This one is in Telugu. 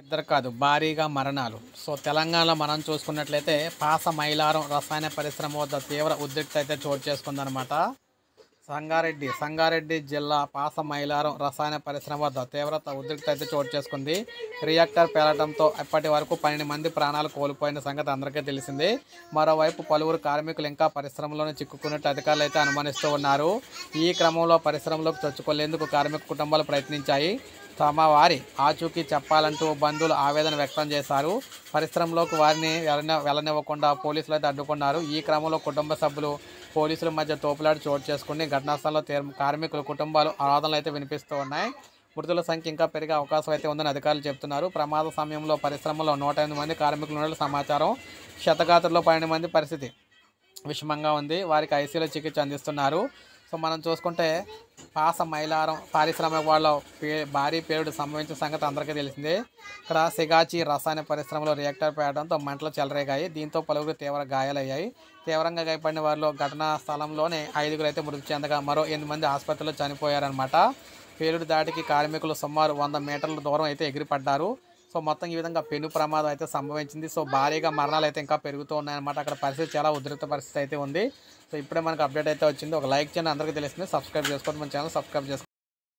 ఇద్దరు కాదు భారీగా మరణాలు. సో తెలంగాణలో మనం చూసుకున్నట్లయితే పాస మైలారం రసాయన పరిశ్రమ వద్ద తీవ్ర ఉద్రిక్తత అయితే చోటు చేసుకుందనమాట. సంగారెడ్డి జిల్లా పాస మైలారం రసాయన పరిశ్రమ వద్ద ఉద్రిక్తత అయితే చోటు చేసుకుంది. రియాక్టర్ పేలటంతో ఇప్పటి వరకు 12 మంది ప్రాణాలు కోల్పోయిన సంగతి అందరికీ తెలిసిందే. మరోవైపు పలువురు కార్మికులు ఇంకా పరిశ్రమలోనే చిక్కుకున్నట్టు అధికారులు అయితే అనుమానిస్తూ ఉన్నారు. ఈ క్రమంలో పరిశ్రమలోకి చొచ్చుకునేందుకు కార్మిక కుటుంబాలు ప్రయత్నించాయి. తమ వారి ఆచూకీ చెప్పాలంటూ బంధువులు ఆవేదన వ్యక్తం చేశారు. పరిశ్రమలోకి వారిని వెళ్ళనివ్వకుండా పోలీసులు అయితే అడ్డుకున్నారు. ఈ క్రమంలో కుటుంబ సభ్యులు పోలీసుల మధ్య తోపులాట చోటు చేసుకుని ఘటనా స్థలంలో కార్మికుల కుటుంబాలు ఆరాధనలు అయితే వినిపిస్తూ ఉన్నాయి. మృతుల సంఖ్య ఇంకా పెరిగే అవకాశం అయితే ఉందని అధికారులు చెబుతున్నారు. ప్రమాద సమయంలో పరిశ్రమలో 108 మంది కార్మికులు ఉన్నట్లు సమాచారం. క్షతగాత్రుల్లో 12 మంది పరిస్థితి విషమంగా ఉంది. వారికి ఐసీయూలో చికిత్స అందిస్తున్నారు. సో మనం చూసుకుంటే పాస మైలారం పారిశ్రామిక వాళ్ళ భారీ పేలుడు సంభవించిన సంగతి అందరికీ తెలిసిందే. ఇక్కడ సిగాచి రసాయన పరిశ్రమలో రియాక్టర్ పేలడంతో మంటలు చెలరేగాయి. దీంతో పలువురు తీవ్ర గాయాలయ్యాయి. తీవ్రంగా గాయపడిన వారిలో ఘటనా స్థలంలోనే 5గురు అయితే మృతి చెందగా మరో 8 మంది ఆసుపత్రిలో చనిపోయారనమాట. పేలుడు దాటికి కార్మికులు సుమారు 100 మీటర్ల దూరం అయితే ఎగిరిపడ్డారు. సో మొత్తం ఈ విధంగా పెను ప్రమాదం అయితే సంభవించింది. సో భారీగా మరణాలు అయితే ఇంకా పెరుగుతూ ఉన్నాయన్నమాట. అక్కడ పరిస్థితి చాలా ఉద్రిక్త పరిస్థితి అయితే ఉంది. సో ఇప్పుడే మనకు అప్డేట్ అయితే వచ్చింది. ఒక లైక్ చేయండి, అందరికీ తెలిసింది. సబ్స్క్రైబ్ చేసుకోండి, మన ఛానల్ సబ్స్క్రైబ్ చేసుకోండి.